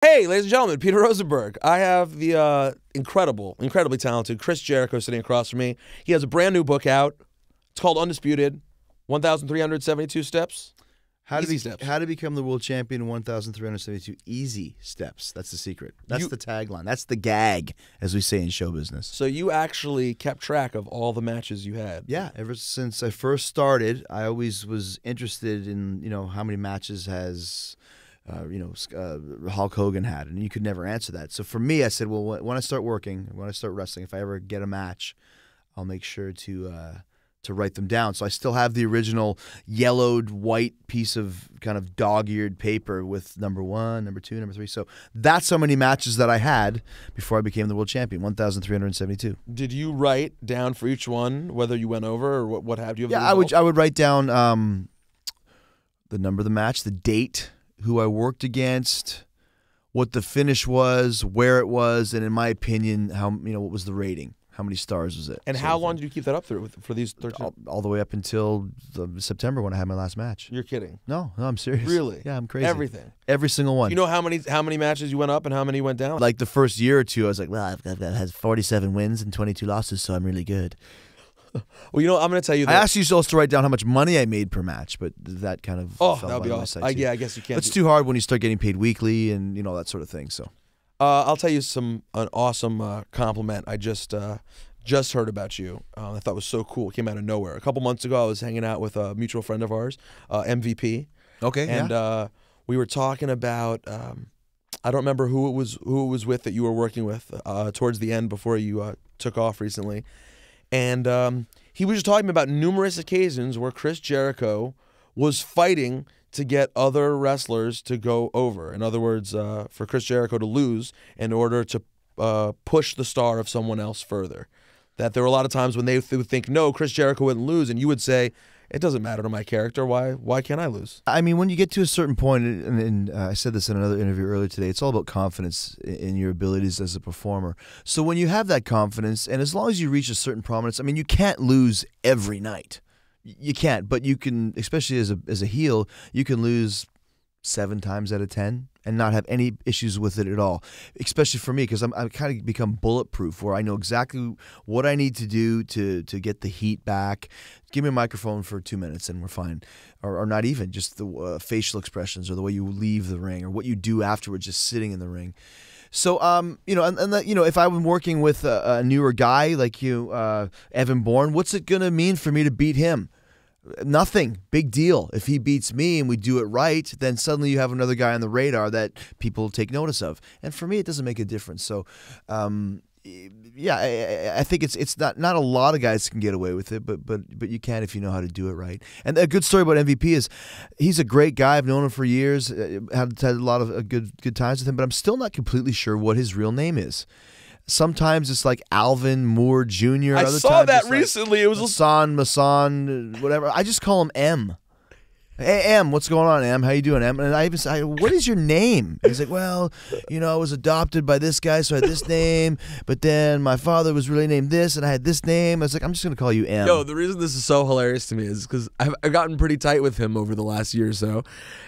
Hey, ladies and gentlemen, Peter Rosenberg. I have the incredibly talented Chris Jericho sitting across from me. He has a brand new book out. It's called Undisputed, 1,372 Steps. How to become the world champion in 1,372 easy steps. That's the secret. That's the tagline. That's the gag, as we say in show business. So you actually kept track of all the matches you had. Yeah, ever since I first started, I always was interested in how many matches has Hulk Hogan had, and you could never answer that. So for me, I said, well, when I start working, when I start wrestling, if I ever get a match, I'll make sure to write them down. So I still have the original yellowed white piece of kind of dog-eared paper with number 1, number 2, number 3. So that's how many matches that I had before I became the world champion, 1,372. Did you write down for each one whether you went over or what have you? Yeah, I would write down the number of the match, the date, who I worked against, what the finish was, where it was, and in my opinion, what was the rating. How many stars was it? And how long did you keep that up for these 13? All the way up until September when I had my last match. You're kidding? No, I'm serious. Really? Yeah, I'm crazy. Everything? Every single one. You know how many matches you went up and how many went down? Like the first year or two, I was like, well, I've had 47 wins and 22 losses, so I'm really good. Well, I'm going to tell you that. I asked you also to write down how much money I made per match, but that kind of that would be awesome. Yeah, I guess you can't. It's too hard when you start getting paid weekly and that sort of thing. So, I'll tell you an awesome compliment I just heard about you. I thought was so cool. It came out of nowhere. A couple months ago, I was hanging out with a mutual friend of ours, MVP. Okay, and we were talking about. I don't remember who it was with that you were working with towards the end before you took off recently. And he was just talking about numerous occasions where Chris Jericho was fighting to get other wrestlers to go over. In other words, for Chris Jericho to lose in order to push the star of someone else further. That there were a lot of times when they would think, no, Chris Jericho wouldn't lose, and you would say, it doesn't matter to my character. Why can't I lose? I mean, when you get to a certain point, and I said this in another interview earlier today, it's all about confidence in your abilities as a performer. So when you have that confidence, and as long as you reach a certain prominence, I mean, you can't lose every night. You can't, but you can, especially as a heel, you can lose 7 times out of 10 and not have any issues with it at all. Especially for me, because I've kind of become bulletproof, where I know exactly what I need to do to get the heat back. Give me a microphone for 2 minutes and we're fine, or not even just the facial expressions or the way you leave the ring or what you do afterwards, just sitting in the ring. So, if I'm working with a newer guy like you, Evan Bourne, what's it gonna mean for me to beat him? Nothing. Big deal. If he beats me and we do it right, then suddenly you have another guy on the radar that people take notice of. And for me, it doesn't make a difference. So, I think it's not a lot of guys can get away with it, but you can if you know how to do it right. And a good story about MVP is he's a great guy. I've known him for years. Had a lot of good times with him, but I'm still not completely sure what his real name is. Sometimes it's like Alvin Moore Jr. I saw that recently. It was Masan, whatever. I just call him M. Hey, M, what's going on, M? How you doing, M? And I even say, what is your name? And he's like, well, I was adopted by this guy, so I had this name, but then my father was really named this, and I had this name. I was like, I'm just going to call you M. Yo, the reason this is so hilarious to me is because I've gotten pretty tight with him over the last year or so,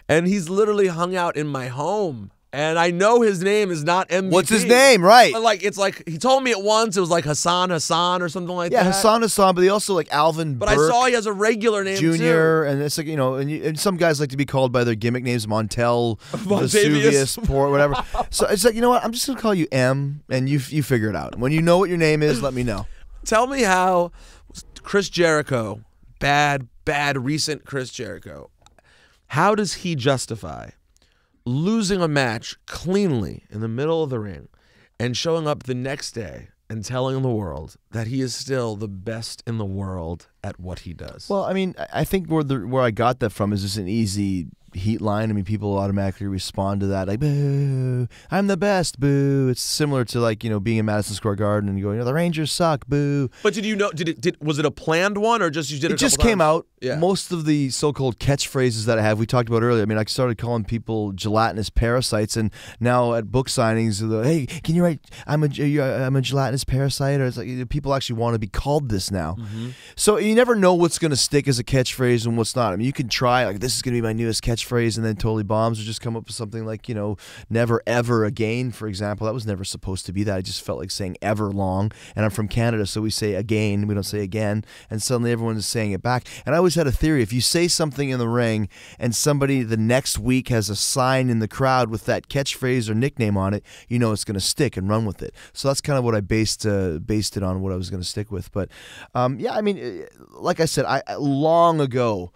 and he's literally hung out in my home. And I know his name is not MVP. What's his name? Right. But it's like he told me it once. It was like Hassan or something like that. Yeah, Hassan, but he also like Alvin But Burke, I saw he has a regular name Junior, and it's like, and some guys like to be called by their gimmick names, Montel, Vesuvius, Port, whatever. So it's like, you know what? I'm just going to call you M, and you figure it out. When you know what your name is, let me know. Tell me how Chris Jericho, bad recent Chris Jericho, how does he justify losing a match cleanly in the middle of the ring and showing up the next day and telling the world that he is still the best in the world at what he does? Well, I mean, I think where I got that from is just an easy heat line. I mean, people automatically respond to that like, boo, I'm the best, boo. It's similar to like, being in Madison Square Garden and going, the Rangers suck, boo. But did you know, was it a planned one or just you did it? It just came out. Yeah. Most of the so-called catchphrases that I have, we talked about earlier. I mean, I started calling people gelatinous parasites, and now at book signings, hey, can you write, I'm a gelatinous parasite? Or it's like people actually want to be called this now. Mm-hmm. So you never know what's going to stick as a catchphrase and what's not. I mean, you can try, like, this is going to be my newest catchphrase. catchphrase and then totally bombs, or just come up with something like, never ever again, for example. That was never supposed to be that. I just felt like saying ever long. And I'm from Canada, so we say again, we don't say again. And suddenly everyone is saying it back. And I always had a theory: if you say something in the ring and somebody the next week has a sign in the crowd with that catchphrase or nickname on it, it's going to stick and run with it. So that's kind of what I based it on, what I was going to stick with. But yeah, I mean, like I said, I long ago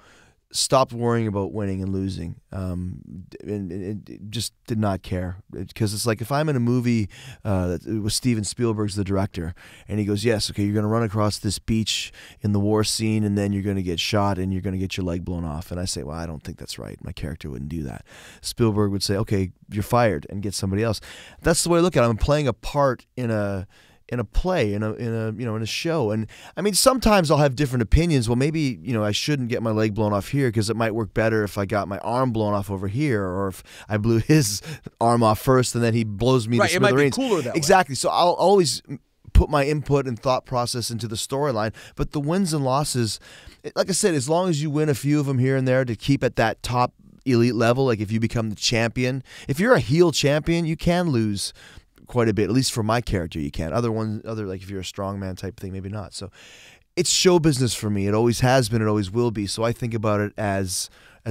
stopped worrying about winning and losing, and just did not care, because it's like if I'm in a movie with Steven Spielberg's the director, and he goes, yes, okay, you're going to run across this beach in the war scene, and then you're going to get shot and you're going to get your leg blown off, and I say, well, I don't think that's right. My character wouldn't do that. Spielberg would say, okay, you're fired, and get somebody else. That's the way I look at it. I'm playing a part in a play, in a show. And I mean, sometimes I'll have different opinions. Well, maybe, I shouldn't get my leg blown off here because it might work better if I got my arm blown off over here, or if I blew his arm off first and then he blows me to smithereens. It might be cooler that way. Exactly. So I'll always put my input and thought process into the storyline. But the wins and losses, like I said, as long as you win a few of them here and there to keep at that top elite level, like if you become the champion, if you're a heel champion, you can lose quite a bit. At least for my character, you can. Other like if you're a strongman type thing, maybe not. So it's show business for me. It always has been. It always will be. So I think about it as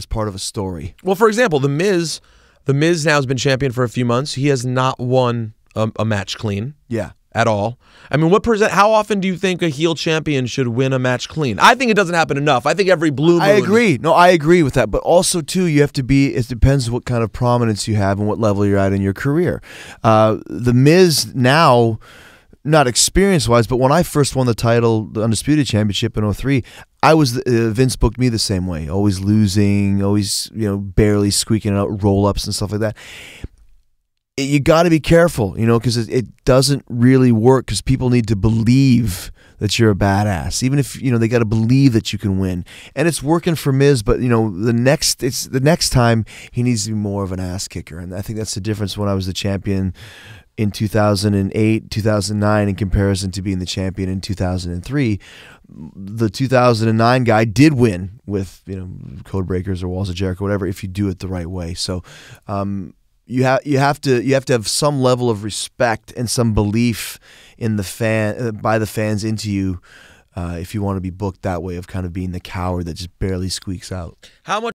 part of a story. Well, for example, The Miz now has been champion for a few months. He has not won a match clean. Yeah. At all. I mean, how often do you think a heel champion should win a match clean? I think it doesn't happen enough. I think every blue moon. I agree. No, I agree with that. But also, too, you have to be, it depends what kind of prominence you have and what level you're at in your career. The Miz now, not experience-wise, but when I first won the title, the Undisputed Championship in 2003, Vince booked me the same way. Always losing, always, barely squeaking out roll-ups and stuff like that. You got to be careful, because it doesn't really work, because people need to believe that you're a badass. Even if, they got to believe that you can win. And it's working for Miz, but, the next time he needs to be more of an ass kicker. And I think that's the difference when I was the champion in 2008, 2009 in comparison to being the champion in 2003. The 2009 guy did win with, code breakers or walls of Jericho, whatever, if you do it the right way. So, You have to have some level of respect and some belief in by the fans into you, if you want to be booked that way, of kind of being the coward that just barely squeaks out. How much